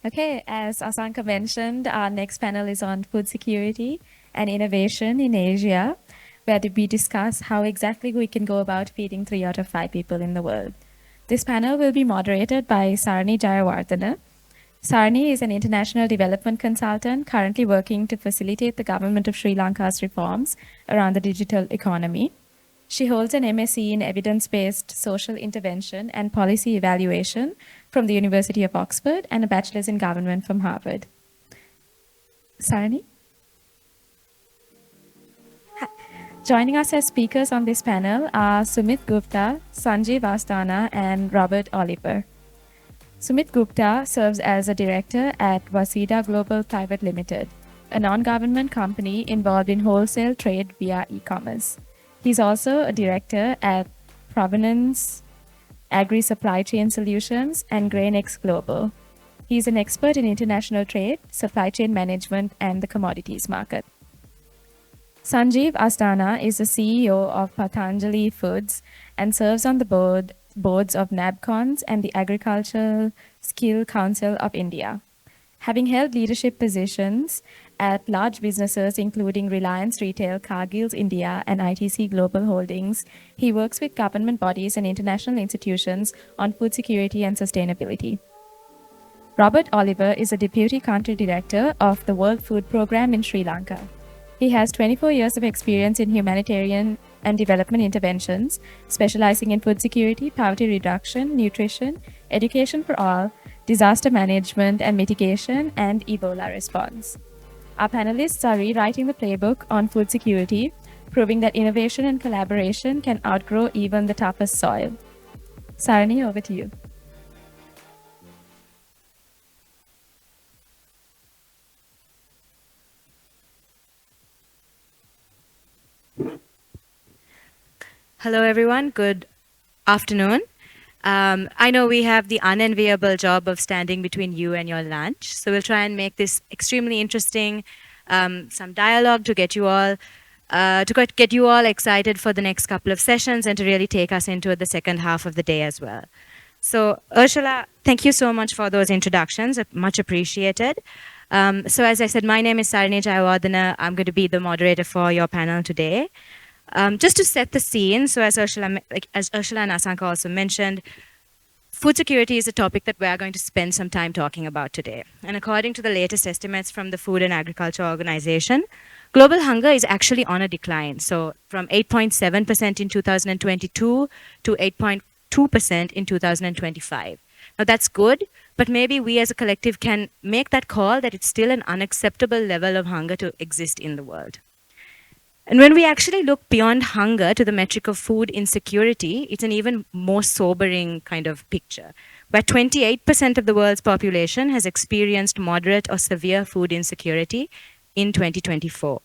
Okay, as Asanka mentioned, our next panel is on food security and innovation in Asia, where we discuss how exactly we can go about feeding 3 out of 5 people in the world. This panel will be moderated by Sarani Jayawardene. Sarani is an international development consultant currently working to facilitate the government of Sri Lanka's reforms around the digital economy. She holds an MSc in evidence-based social intervention and policy evaluation from the University of Oxford and a bachelor's in government from Harvard. Sarani? Joining us as speakers on this panel are Sumit Gupta, Sanjeev Asthana, and Robert Olivier. Sumit Gupta serves as a director at Waseda Global Private Limited, a non-government company involved in wholesale trade via e-commerce. He's also a director at Provenance Agri-Supply Chain Solutions and GrainX Global. He's an expert in international trade, supply chain management, and the commodities market. Sanjeev Asthana is the CEO of Patanjali Foods and serves on the boards of NABCONS and the Agricultural Skill Council of India. Having held leadership positions at large businesses including Reliance Retail, Cargill's India, and ITC Global Holdings, he works with government bodies and international institutions on food security and sustainability. Robert Olivier is a Deputy Country Director of the World Food Programme in Sri Lanka. He has 24 years of experience in humanitarian and development interventions, specializing in food security, poverty reduction, nutrition, education for all, disaster management and mitigation, and Ebola response. Our panelists are rewriting the playbook on food security, proving that innovation and collaboration can outgrow even the toughest soil. Sarani, over to you. Hello, everyone. Good afternoon. I know we have the unenviable job of standing between you and your lunch, so we'll try and make this extremely interesting. Some dialogue to get you all excited for the next couple of sessions and to really take us into the second half of the day as well. So, Ursula, thank you so much for those introductions. Much appreciated. So, as I said, my name is Sarani Jayawardene. I'm going to be the moderator for your panel today. Just to set the scene, so as Ursula and Asanka also mentioned, food security is a topic that we're going to spend some time talking about today. And according to the latest estimates from the Food and Agriculture Organization, global hunger is actually on a decline. So from 8.7% in 2022 to 8.2% in 2025. Now that's good, but maybe we as a collective can make that call that it's still an unacceptable level of hunger to exist in the world. And when we actually look beyond hunger to the metric of food insecurity, it's an even more sobering kind of picture, where 28% of the world's population has experienced moderate or severe food insecurity in 2024.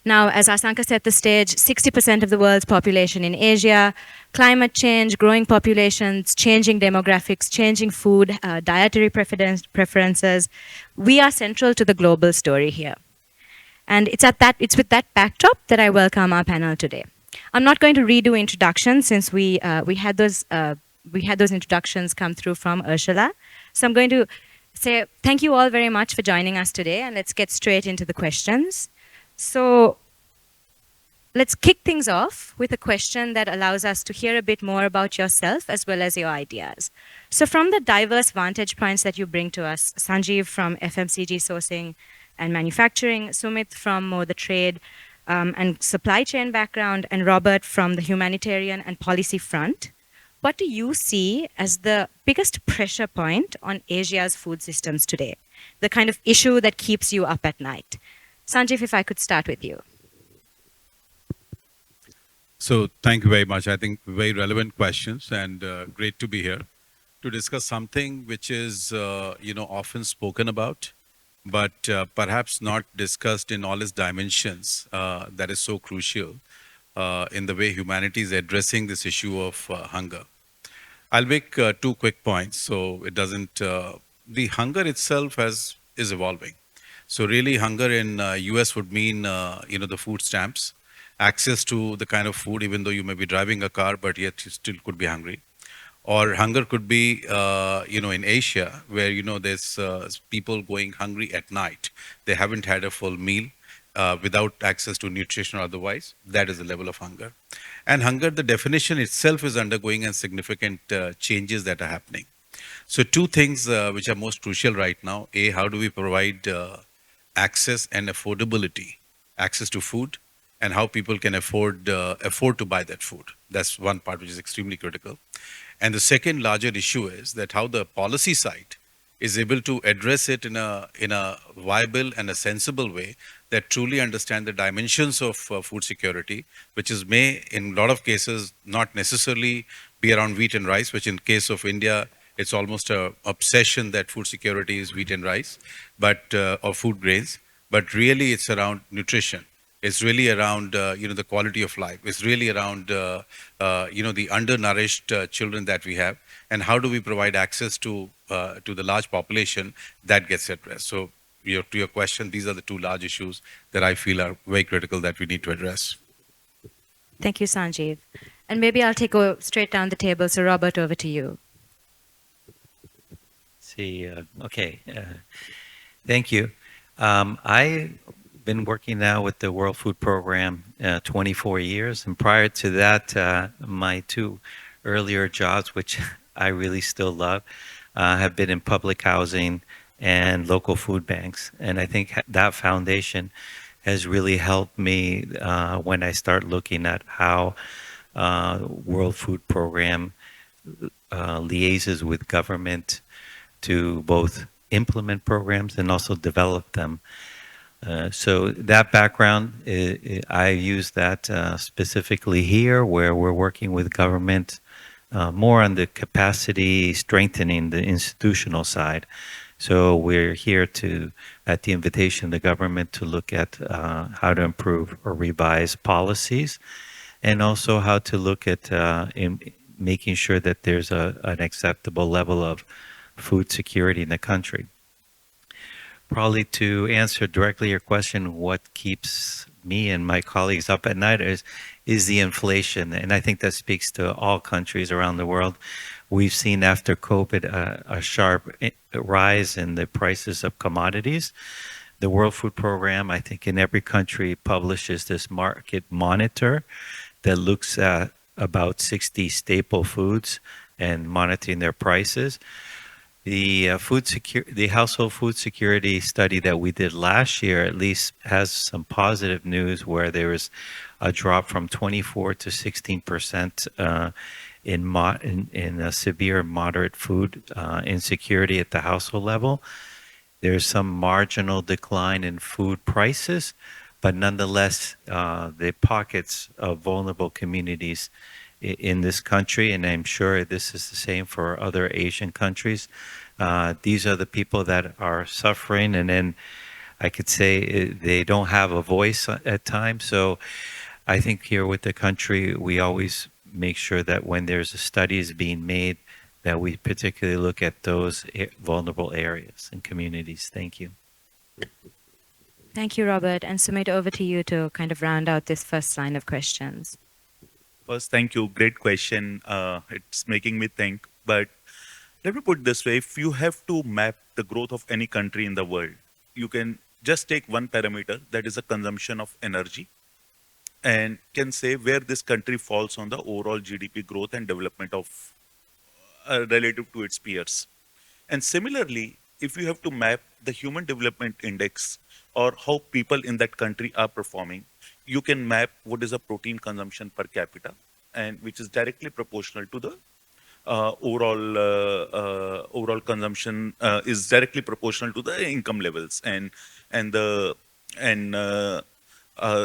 Now, as Asanka set the stage, 60% of the world's population in Asia, climate change, growing populations, changing demographics, changing food, dietary preferences, we are central to the global story here. And it's with that backdrop that I welcome our panel today. I'm not going to redo introductions since we had those introductions come through from Ursula. So I'm going to say thank you all very much for joining us today, and let's get straight into the questions. So let's kick things off with a question that allows us to hear a bit more about yourself as well as your ideas. So from the diverse vantage points that you bring to us, Sanjeev from FMCG sourcing and manufacturing, Sumit from more the trade and supply chain background, and Robert from the humanitarian and policy front, what do you see as the biggest pressure point on Asia's food systems today? The kind of issue that keeps you up at night? Sanjeev, if I could start with you. So thank you very much. I think very relevant questions, and great to be here to discuss something which is often spoken about, but perhaps not discussed in all its dimensions. That is so crucial in the way humanity is addressing this issue of hunger. I'll make 2 quick points. So it doesn't, the hunger itself is evolving. So really hunger in US would mean, the food stamps, access to the kind of food, even though you may be driving a car, but yet you still could be hungry. Or hunger could be, in Asia, where, there's people going hungry at night. They haven't had a full meal without access to nutrition or otherwise. That is the level of hunger. And hunger, the definition itself is undergoing and significant changes that are happening. So two things which are most crucial right now. A, how do we provide access and affordability, access to food, and how people can afford to buy that food. That's one part which is extremely critical. And the second larger issue is that how the policy side is able to address it in a viable and a sensible way that truly understand the dimensions of food security, which is may in a lot of cases not necessarily be around wheat and rice, which in case of India it's almost a obsession that food security is wheat and rice, but or food grains, but really it's around nutrition. It's really around the quality of life. It's really around the undernourished children that we have, and how do we provide access to the large population that gets addressed. So to your question, these are the two large issues that I feel are very critical that we need to address. Thank you, Sanjeev. And maybe I'll go straight down the table. So Robert, over to you. Okay. Thank you. I've been working now with the World Food Program 24 years. And prior to that, my two earlier jobs, which I really still love, have been in public housing and local food banks. And I think that foundation has really helped me when I start looking at how World Food Program liaises with government to both implement programs and also develop them. So that background, I use that specifically here, where we're working with government more on the capacity strengthening, the institutional side. So we're here to, at the invitation of the government, to look at how to improve or revise policies, and also how to look at in making sure that there's an acceptable level of food security in the country. Probably to answer directly your question, what keeps me and my colleagues up at night is the inflation. And I think that speaks to all countries around the world. We've seen after COVID a sharp rise in the prices of commodities. The World Food Program, I think in every country, publishes this market monitor that looks at about 60 staple foods and monitoring their prices. The household food security study that we did last year at least has some positive news, where there was a drop from 24 to 16% in severe and moderate food insecurity at the household level. There's some marginal decline in food prices, but nonetheless, the pockets of vulnerable communities in this country, and I'm sure this is the same for other Asian countries. These are the people that are suffering, and then I could say they don't have a voice at times. So I think here with the country, we always make sure that when there's a studies being made, that we particularly look at those vulnerable areas and communities. Thank you. Thank you, Robert. And Sumit, over to you to kind of round out this first line of questions. First, thank you. Great question. It's making me think. But let me put it this way. If you have to map the growth of any country in the world, you can just take one parameter, that is the consumption of energy, and can say where this country falls on the overall GDP growth and development of relative to its peers. And similarly, if you have to map the Human Development Index or how people in that country are performing, you can map what is the protein consumption per capita, and which is directly proportional to the overall consumption is directly proportional to the income levels and the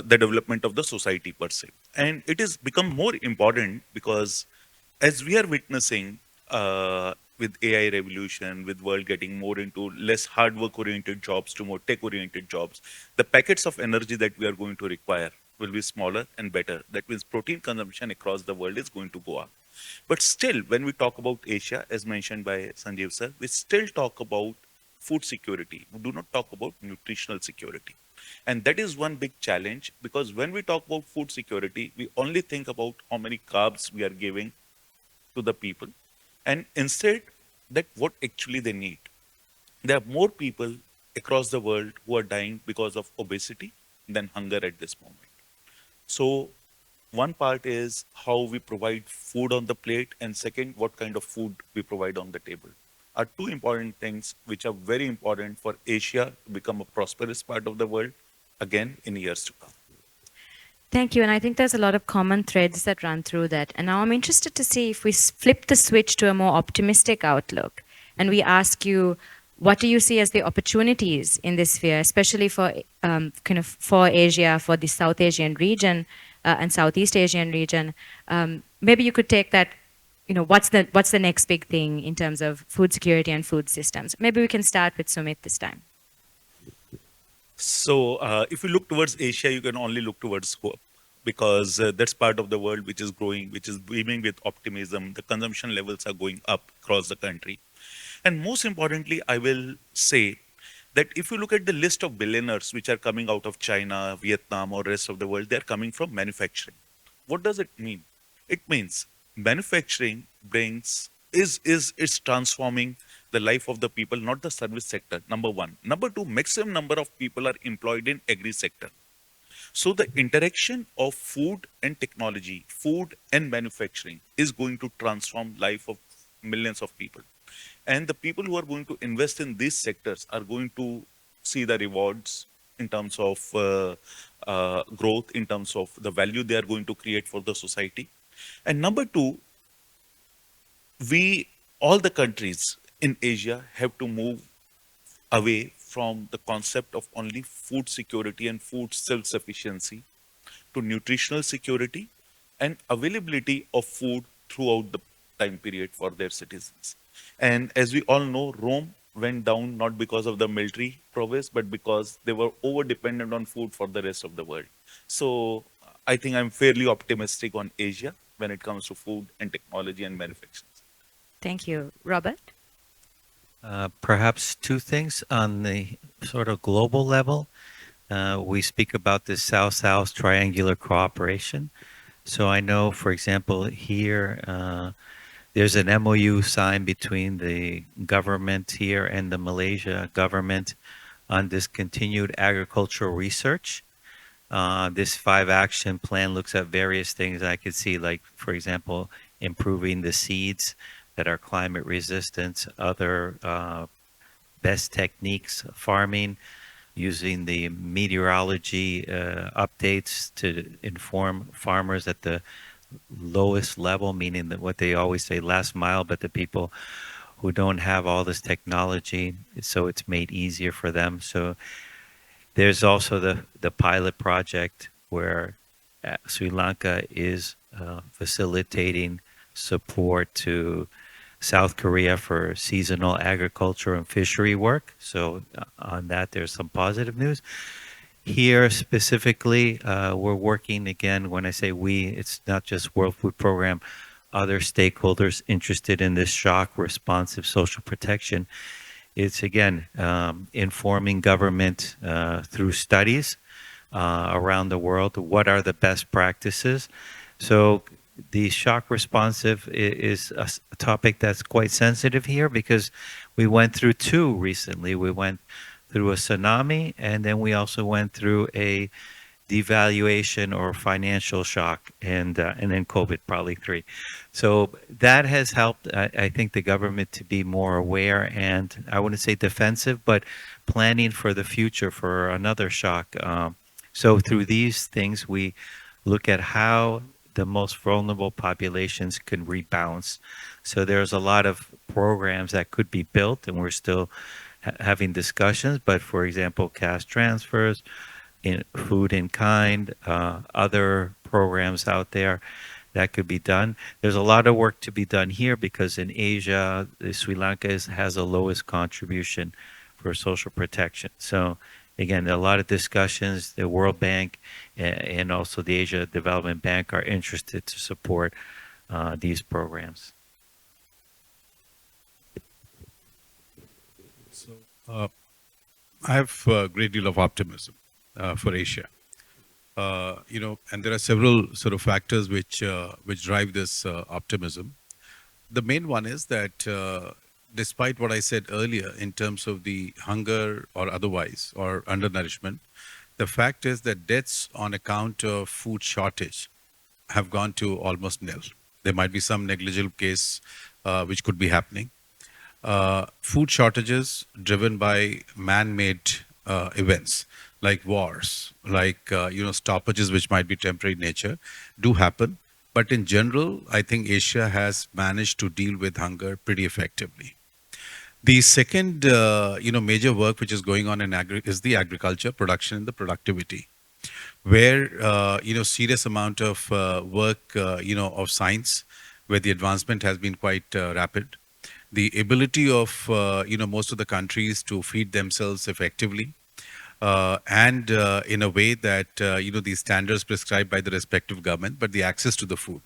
development of the society per se. And it has become more important because as we are witnessing with AI revolution, with world getting more into less hard work oriented jobs to more tech oriented jobs, the packets of energy that we are going to require will be smaller and better. That means protein consumption across the world is going to go up. But still, when we talk about Asia, as mentioned by Sanjeev sir, we still talk about food security. We do not talk about nutritional security. And that is one big challenge, because when we talk about food security, we only think about how many carbs we are giving to the people. and instead that what actually they need. There are more people across the world who are dying because of obesity than hunger at this moment. So one part is how we provide food on the plate, and second, what kind of food we provide on the table are two important things which are very important for Asia to become a prosperous part of the world again in years to come. Thank you. And I think there's a lot of common threads that run through that. And now I'm interested to see if we flip the switch to a more optimistic outlook and we ask you, what do you see as the opportunities in this sphere, especially for kind of for Asia, for the South Asian region and Southeast Asian region? Maybe you could take that, what's the next big thing in terms of food security and food systems? Maybe we can start with Sumit this time. So, if you look towards Asia, you can only look towards hope because that's part of the world which is growing, which is beaming with optimism. The consumption levels are going up across the country. And most importantly, I will say that if you look at the list of billionaires which are coming out of China, Vietnam, or rest of the world, they're coming from manufacturing. What does it mean? It means manufacturing is transforming the life of the people, not the service sector. Number one. Number two, maximum number of people are employed in agri sector. So the interaction of food and technology, food and manufacturing is going to transform life of millions of people. And the people who are going to invest in these sectors are going to see the rewards in terms of growth, in terms of the value they are going to create for the society. And number two, all the countries in Asia have to move away from the concept of only food security and food self-sufficiency to nutritional security and availability of food throughout the time period for their citizens. And as we all know, Rome went down not because of the military prowess, but because they were over dependent on food for the rest of the world. So I think I'm fairly optimistic on Asia when it comes to food and technology and manufacturing. Thank you. Robert? Perhaps two things on the sort of global level. We speak about this South-South triangular cooperation. So I know, for example, here there's an MOU signed between the government here and the Malaysia government on this continued agricultural research. This 5-action plan looks at various things I could see, like, for example, improving the seeds that are climate resistant, other best techniques, farming, using the meteorology updates to inform farmers at the lowest level, meaning that what they always say, last mile, but the people who don't have all this technology, so it's made easier for them. So there's also the pilot project where Sri Lanka is facilitating support to South Korea for seasonal agriculture and fishery work. So on that, there's some positive news. Here specifically, we're working, again, when I say we, it's not just World Food Program, other stakeholders interested in this shock responsive social protection. It's, again, informing government through studies around the world. What are the best practices? So the shock responsive is a topic that's quite sensitive here because we went through two recently. We went through a tsunami, and then we also went through a devaluation or financial shock, and then COVID, probably 3. So that has helped, I think, the government to be more aware and, I wouldn't say defensive, but planning for the future for another shock. So through these things, we look at how the most vulnerable populations can rebound. So there's a lot of programs that could be built, and we're still having discussions. But for example, cash transfers, in food in kind, other programs out there that could be done. There's a lot of work to be done here because in Asia, Sri Lanka has the lowest contribution for social protection. So again, a lot of discussions. The World Bank and also the Asia Development Bank are interested to support these programs. So I have a great deal of optimism for Asia. And there are several sort of factors which drive this optimism. the main one is that despite what I said earlier in terms of the hunger or otherwise or undernourishment, the fact is that deaths on account of food shortage have gone to almost nil. There might be some negligible case which could be happening. Food shortages driven by man-made events like wars, like stoppages which might be temporary in nature, do happen. But in general, I think Asia has managed to deal with hunger pretty effectively. The second, major work which is going on in is the agriculture production and the productivity, where serious amount of work, of science, where the advancement has been quite rapid. The ability of most of the countries to feed themselves effectively, and in a way that these standards prescribed by the respective government, but the access to the food.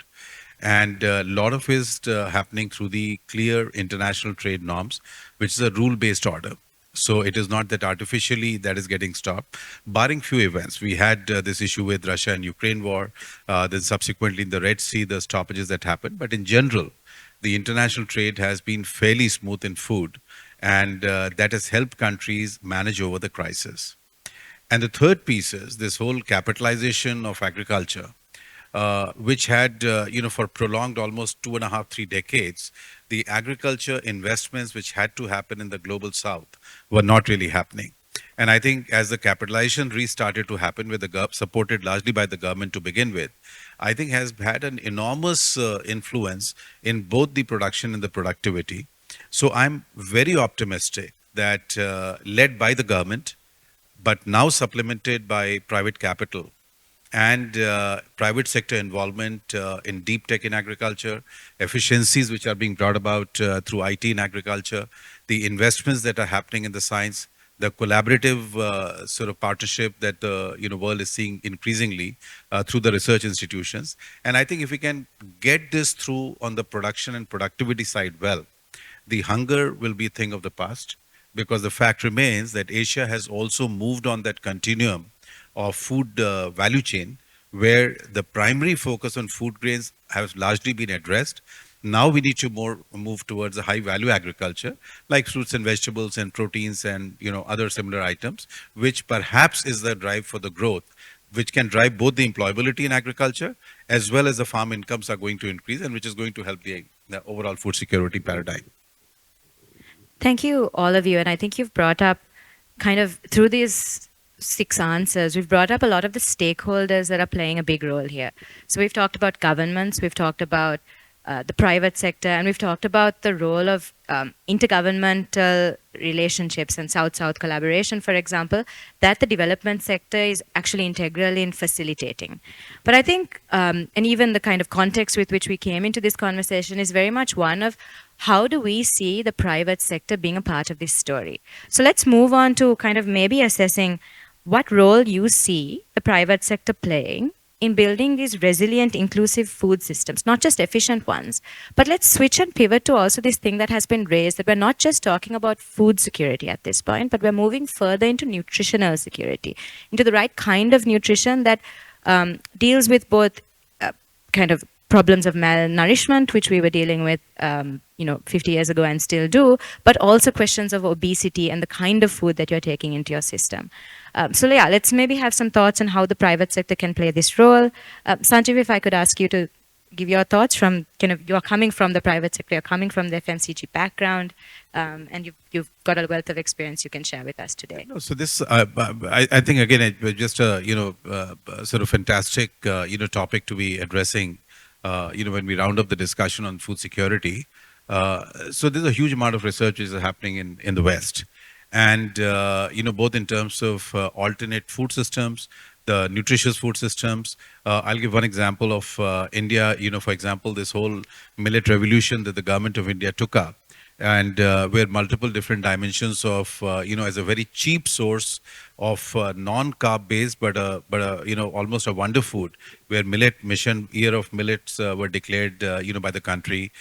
And a lot of it is happening through the clear international trade norms, which is a rule-based order. So it is not that artificially that is getting stopped, barring few events. We had this issue with Russia and Ukraine war, then subsequently in the Red Sea, the stoppages that happened. But in general, the international trade has been fairly smooth in food, and that has helped countries manage over the crisis. And the third piece is this whole capitalization of agriculture, which had, for prolonged almost 2.5, 3 decades, the agriculture investments which had to happen in the global south were not really happening. And I think as the capitalization restarted to happen, with the supported largely by the government to begin with, I think has had an enormous influence in both the production and the productivity. So I'm very optimistic that led by the government, but now supplemented by private capital and private sector involvement in deep tech in agriculture, efficiencies which are being brought about through IT in agriculture, the investments that are happening in the science, the collaborative sort of partnership that the world is seeing increasingly through the research institutions. And I think if we can get this through on the production and productivity side well, the hunger will be a thing of the past, because the fact remains that Asia has also moved on that continuum of food value chain, where the primary focus on food grains has largely been addressed. Now we need to move towards a high value agriculture, like fruits and vegetables and proteins and other similar items, which perhaps is the drive for the growth, which can drive both the employability in agriculture as well as the farm incomes are going to increase, and which is going to help the overall food security paradigm. Thank you, all of you. And I think you've brought up kind of through these 6 answers, we've brought up a lot of the stakeholders that are playing a big role here. So we've talked about governments, we've talked about the private sector, and we've talked about the role of intergovernmental relationships and South-South collaboration, for example, that the development sector is actually integral in facilitating. But I think, and even the kind of context with which we came into this conversation is very much one of how do we see the private sector being a part of this story? So let's move on to kind of maybe assessing what role you see the private sector playing in building these resilient, inclusive food systems, not just efficient ones. But let's switch and pivot to also this thing that has been raised, that we're not just talking about food security at this point, but we're moving further into nutritional security, into the right kind of nutrition that deals with both kind of problems of malnourishment, which we were dealing with 50 years ago and still do, but also questions of obesity and the kind of food that you're taking into your system. So yeah, let's maybe have some thoughts on how the private sector can play this role. Sanjeev, if I could ask you to give your thoughts from kind of, you're coming from the private sector, you're coming from the FMCG background, and you've got a wealth of experience you can share with us today. No, so this, I think again, it was just a sort of fantastic topic to be addressing. When we round up the discussion on food security. So there's a huge amount of research which is happening in the West. And, both in terms of alternate food systems, the nutritious food systems. I'll give one example of India, for example, this whole millet revolution that the government of India took up. And where multiple different dimensions of, as a very cheap source of non-carb based, but almost a wonder food, where millet mission, year of millets were declared, by the country,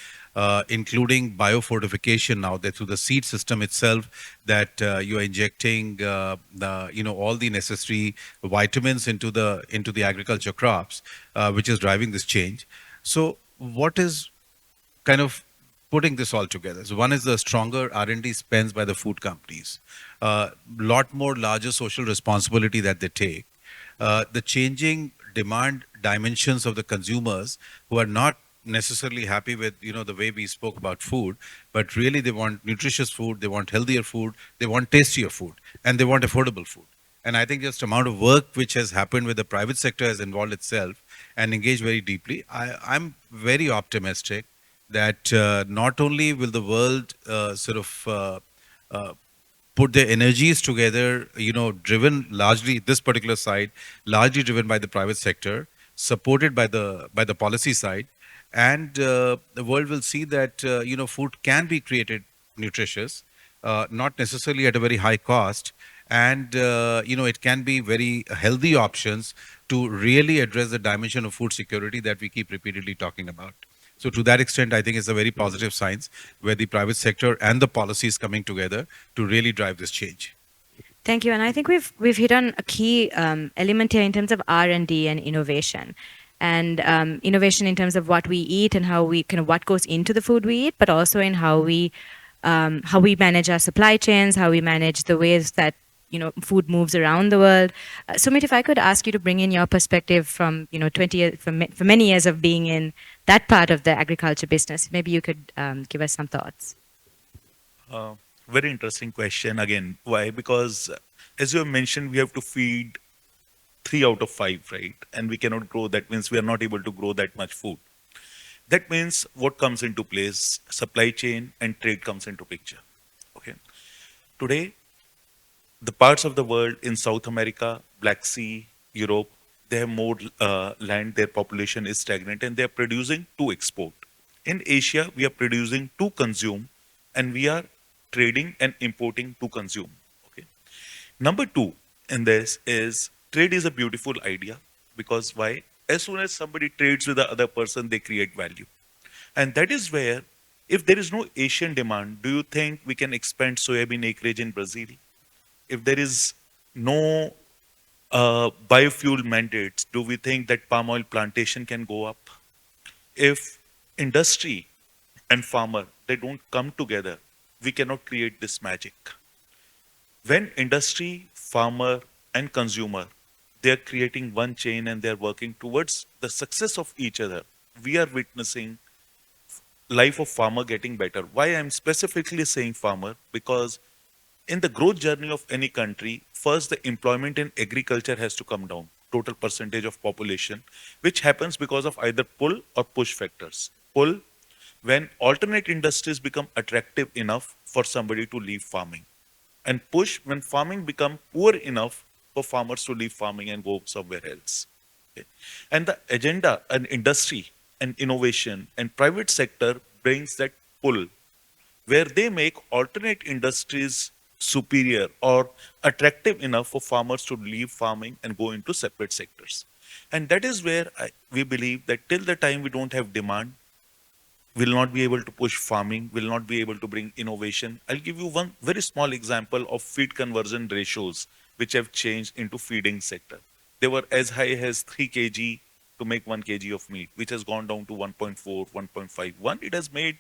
including biofortification now, that through the seed system itself, that you are injecting, all the necessary vitamins into the agriculture crops, which is driving this change. So what is kind of putting this all together. So one is the stronger R&D spends by the food companies, lot more larger social responsibility that they take, the changing demand dimensions of the consumers who are not necessarily happy with the way we spoke about food, but really they want nutritious food, they want healthier food, they want tastier food, and they want affordable food. And I think just amount of work which has happened with the private sector has involved itself and engaged very deeply. I'm very optimistic that not only will the world uh, put their energies together, driven largely this particular side, largely driven by the private sector, supported by the policy side, and the world will see that food can be created nutritious, not necessarily at a very high cost, and it can be very healthy options to really address the dimension of food security that we keep repeatedly talking about. So to that extent, I think it's a very positive signs where the private sector and the policies coming together to really drive this change. Thank you, and I think we've hit on a key element here in terms of R&D and innovation, and innovation in terms of what we eat and how we kind of what goes into the food we eat, but also in how we manage our supply chains, how we manage the ways that food moves around the world. Sumit, if I could ask you to bring in your perspective from 20 years, for many years of being in that part of the agriculture business, maybe you could give us some thoughts. Very interesting question again. Why? Because as you have mentioned, we have to feed 3 out of 5, right? And we cannot grow. That means we are not able to grow that much food. That means what comes into place? Supply chain and trade comes into picture. Okay. Today, the parts of the world in South America, Black Sea, Europe, they have more land, their population is stagnant, and they are producing to export. In Asia, we are producing to consume, and we are trading and importing to consume. Okay. Number 2 in this is trade is a beautiful idea, because why? As soon as somebody trades with the other person, they create value. And that is where, if there is no Asian demand, do you think we can expand soybean acreage in Brazil? If there is no biofuel mandates, do we think that palm oil plantation can go up? If industry and farmer, they don't come together, we cannot create this magic. When industry, farmer, and consumer, they are creating one chain and they are working towards the success of each other, we are witnessing life of farmer getting better. Why I'm specifically saying farmer? Because in the growth journey of any country, first the employment in agriculture has to come down, total percentage of population, which happens because of either pull or push factors. Pull, when alternate industries become attractive enough for somebody to leave farming. And push, when farming become poor enough for farmers to leave farming and go somewhere else. Okay. And the agenda and industry and innovation and private sector brings that pull, where they make alternate industries superior or attractive enough for farmers to leave farming and go into separate sectors. And that is where we believe that till the time we don't have demand, we'll not be able to push farming, will not be able to bring innovation. I'll give you one very small example of feed conversion ratios, which have changed into feeding sector. They were as high as 3 kg to make 1 kg of meat, which has gone down to 1.4, 1.5. One, it has made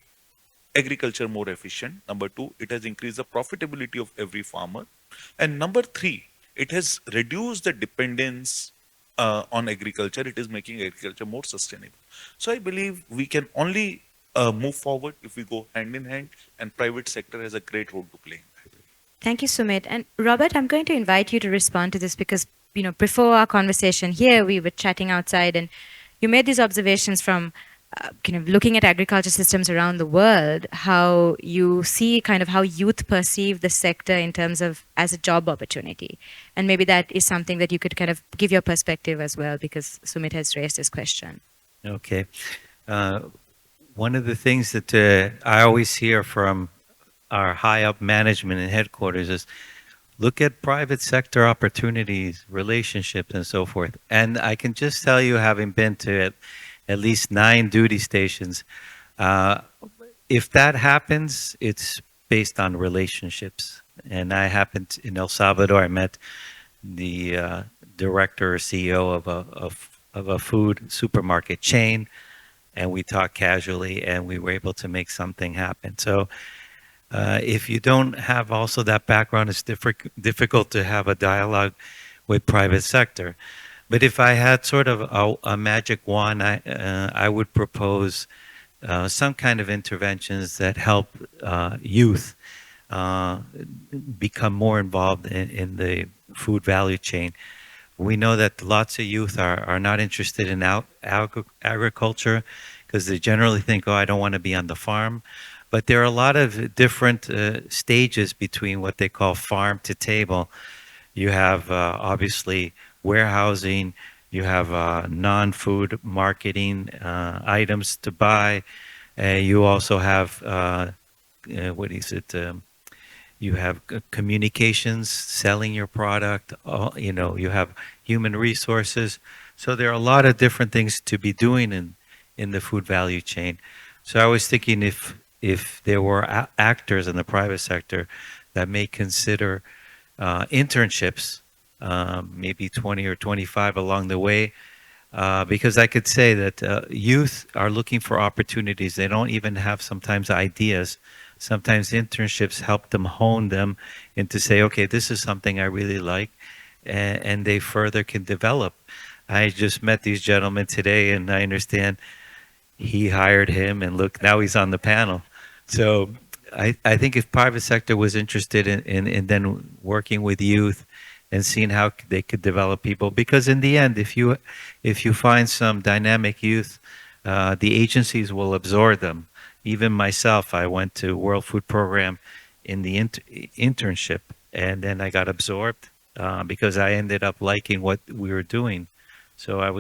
agriculture more efficient. Number 2, it has increased the profitability of every farmer. And number 3, it has reduced the dependence on agriculture. It is making agriculture more sustainable. So I believe we can only move forward if we go hand in hand, and private sector has a great role to play in that. Thank you, Sumit. And Robert, I'm going to invite you to respond to this because, before our conversation here, we were chatting outside and you made these observations from kind of looking at agriculture systems around the world, how you see kind of how youth perceive the sector in terms of as a job opportunity. And maybe that is something that you could kind of give your perspective as well, because Sumit has raised this question. Okay. One of the things that I always hear from our high up management and headquarters is look at private sector opportunities, relationships, and so forth. And I can just tell you, having been to at least 9 duty stations, if that happens, it's based on relationships. And I happened in El Salvador, I met the director or CEO of a food supermarket chain. and we talked casually, and we were able to make something happen. So if you don't have also that background, it's difficult to have a dialogue with private sector. But if I had sort of a magic wand, I would propose some kind of interventions that help youth become more involved in the food value chain. We know that lots of youth are not interested in agriculture because they generally think, oh, I don't want to be on the farm. But there are a lot of different stages between what they call farm to table. You have obviously warehousing, you have non-food marketing items to buy. You also have, what is it? You have communications, selling your product, you have human resources. So there are a lot of different things to be doing in the food value chain. So I was thinking if there were actors in the private sector that may consider internships, maybe 20 or 25 along the way, because I could say that youth are looking for opportunities. They don't even have sometimes ideas. Sometimes internships help them hone them into say, okay, this is something I really like, and they further can develop. I just met these gentlemen today, and I understand he hired him, and look, now he's on the panel. So I think if private sector was interested in then working with youth and seeing how they could develop people, because in the end, if you find some dynamic youth, the agencies will absorb them. Even myself, I went to World Food Program in the internship, and then I got absorbed because I ended up liking what we were doing. So I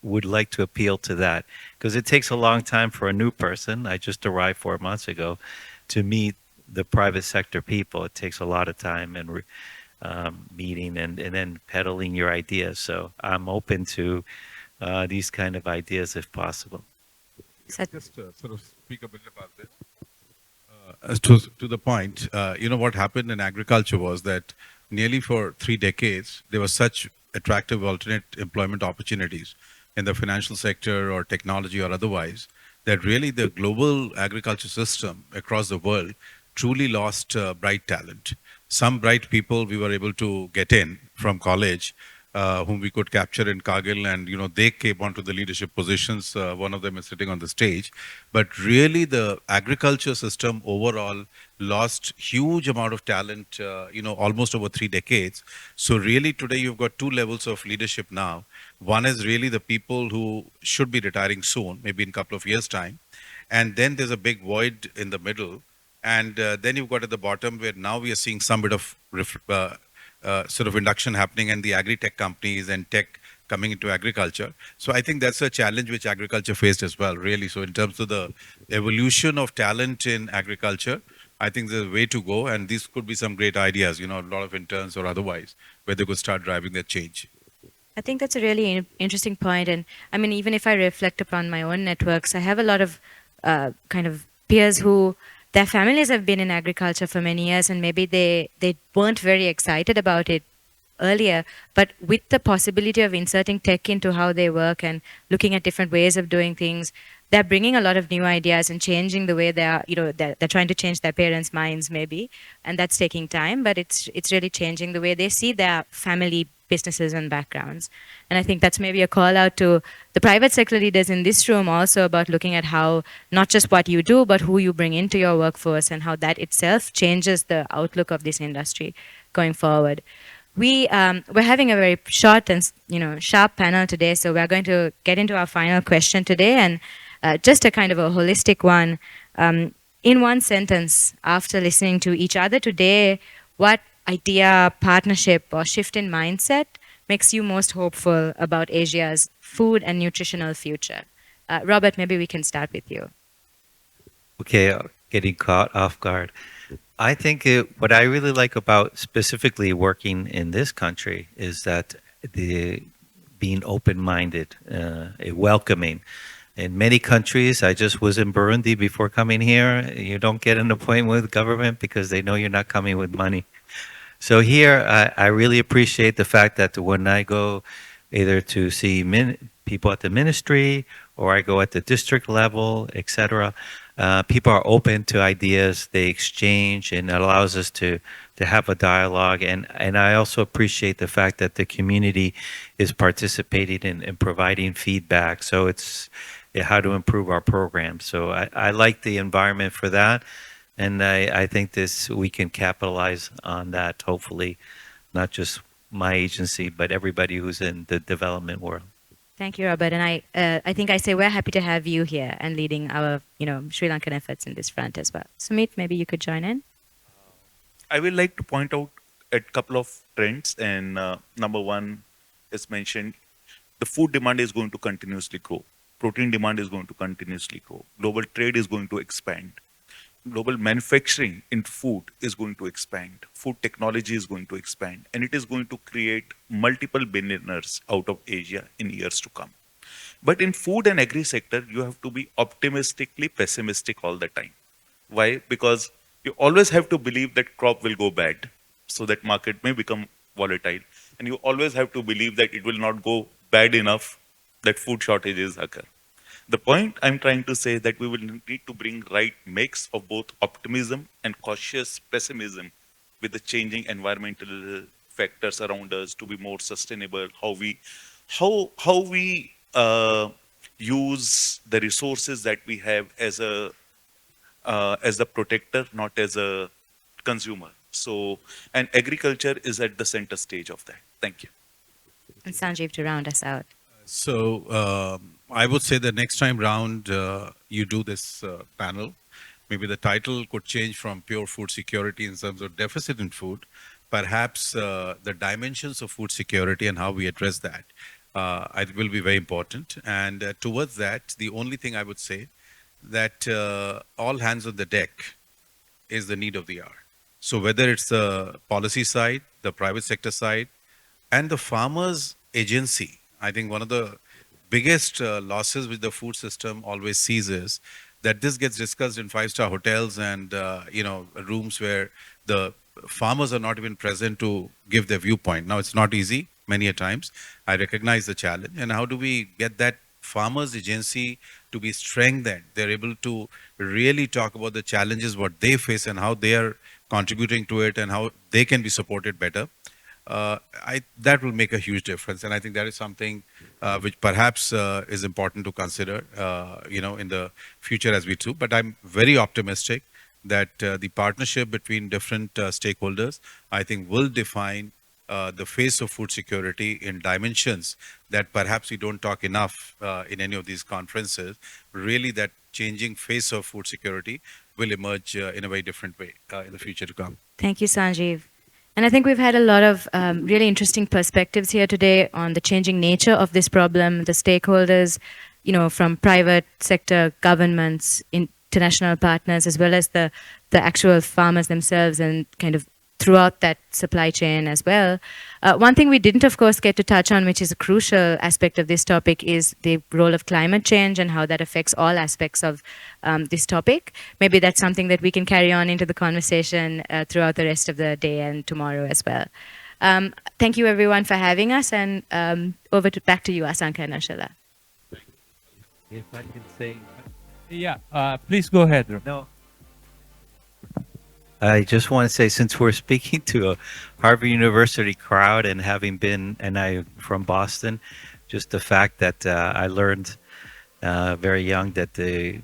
would like to appeal to that because it takes a long time for a new person. I just arrived 4 months ago to meet the private sector people. It takes a lot of time and meeting and then peddling your ideas. So I'm open to these kind of ideas if possible. Just sort of speak a bit about this. To the point, what happened in agriculture was that nearly for 3 decades, there were such attractive alternate employment opportunities in the financial sector or technology or otherwise, that really the global agriculture system across the world truly lost bright talent. Some bright people we were able to get in from college, whom we could capture in Kargil, and they came onto the leadership positions. One of them is sitting on the stage. But really the agriculture system overall lost huge amount of talent, almost over 3 decades. So really today you've got 2 levels of leadership now. One is really the people who should be retiring soon, maybe in a couple of years' time. And then there's a big void in the middle. And then you've got at the bottom where now we are seeing some bit of sort of induction happening, and the agri-tech companies and tech coming into agriculture. So I think that's a challenge which agriculture faced as well, really. So in terms of the evolution of talent in agriculture, I think there's a way to go, and these could be some great ideas, a lot of interns or otherwise, where they could start driving that change. I think that's a really interesting point. And I mean, even if I reflect upon my own networks, I have a lot of kind of peers who their families have been in agriculture for many years, and maybe they weren't very excited about it earlier, but with the possibility of inserting tech into how they work and looking at different ways of doing things, they're bringing a lot of new ideas and changing the way they are, they're trying to change their parents' minds maybe, and that's taking time, but it's really changing the way they see their family businesses and backgrounds. And I think that's maybe a call out to the private sector leaders in this room also about looking at how not just what you do, but who you bring into your workforce and how that itself changes the outlook of this industry going forward. We're having a very short and sharp panel today, so we're going to get into our final question today, and just a kind of a holistic one. In one sentence, after listening to each other today, what idea, partnership, or shift in mindset makes you most hopeful about Asia's food and nutritional future? Robert, maybe we can start with you. Okay, getting caught off guard. I think what I really like about specifically working in this country is that being open-minded, welcoming. In many countries, I just was in Burundi before coming here. You don't get an appointment with government because they know you're not coming with money. So here, I really appreciate the fact that when I go either to see people at the ministry, or I go at the district level, etc. People are open to ideas, they exchange, and it allows us to have a dialogue. And I also appreciate the fact that the community is participating in providing feedback. So it's how to improve our program. So I like the environment for that. And I think we can capitalize on that, hopefully, not just my agency, but everybody who's in the development world. Thank you, Robert. And I think I say we're happy to have you here and leading our, Sri Lankan efforts in this front as well. Sumit, maybe you could join in. I will like to point out a couple of trends. And number one is mentioned, the food demand is going to continuously grow. Protein demand is going to continuously grow. Global trade is going to expand. Global manufacturing in food is going to expand. Food technology is going to expand. And it is going to create multiple billionaires out of Asia in years to come. But in food and agri sector, you have to be optimistically pessimistic all the time. Why? Because you always have to believe that crop will go bad, so that market may become volatile. And you always have to believe that it will not go bad enough that food shortages occur. The point I'm trying to say is that we will need to bring right mix of both optimism and cautious pessimism with the changing environmental factors around us to be more sustainable, how we use the resources that we have as a protector, not as a consumer. So, and agriculture is at the center stage of that. Thank you. And Sanjeev to round us out. So I would say the next time round you do this panel, maybe the title could change from pure food security in terms of deficit in food, perhaps the dimensions of food security and how we address that. It will be very important. And towards that, the only thing I would say that all hands on the deck is the need of the hour. So whether it's the policy side, the private sector side, and the farmers' agency, I think one of the biggest losses which the food system always sees is that this gets discussed in five-star hotels and rooms where the farmers are not even present to give their viewpoint. Now, it's not easy many a times. I recognize the challenge. And how do we get that farmers' agency to be strengthened? They're able to really talk about the challenges, what they face and how they are contributing to it and how they can be supported better. That will make a huge difference. And I think that is something which perhaps is important to consider, in the future as we do. But I'm very optimistic that the partnership between different stakeholders, I think, will define the face of food security in dimensions that perhaps we don't talk enough in any of these conferences. Really, that changing face of food security will emerge in a very different way in the future to come. Thank you, Sanjeev. And I think we've had a lot of really interesting perspectives here today on the changing nature of this problem, the stakeholders, from private sector, governments, international partners, as well as the actual farmers themselves and kind of throughout that supply chain as well. One thing we didn't, of course, get to touch on, which is a crucial aspect of this topic, is the role of climate change and how that affects all aspects of this topic. Maybe that's something that we can carry on into the conversation throughout the rest of the day and tomorrow as well. Thank you, everyone, for having us, and back to you, Asanka and Ursula. If I can say... Yeah, please go ahead. No. I just want to say, since we're speaking to a Harvard University crowd and having been, and I'm from Boston, just the fact that I learned very young that the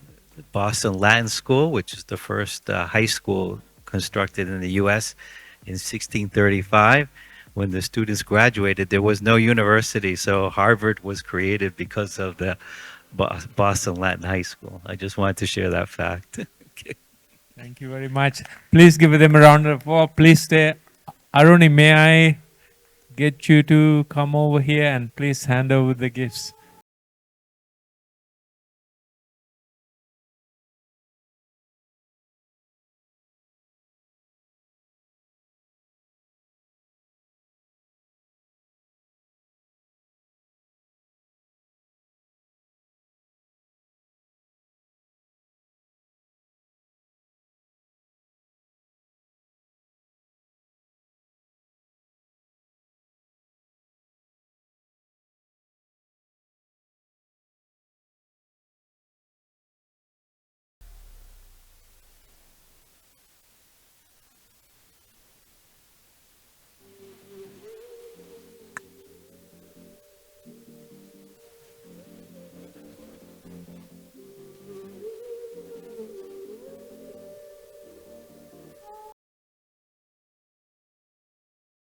Boston Latin School, which is the first high school constructed in the U.S. in 1635, when the students graduated, there was no university, so Harvard was created because of the Boston Latin High School. I just wanted to share that fact. Okay. Thank you very much. Please give them a round of applause. Please stay. Aruni, may I get you to come over here and please hand over the gifts?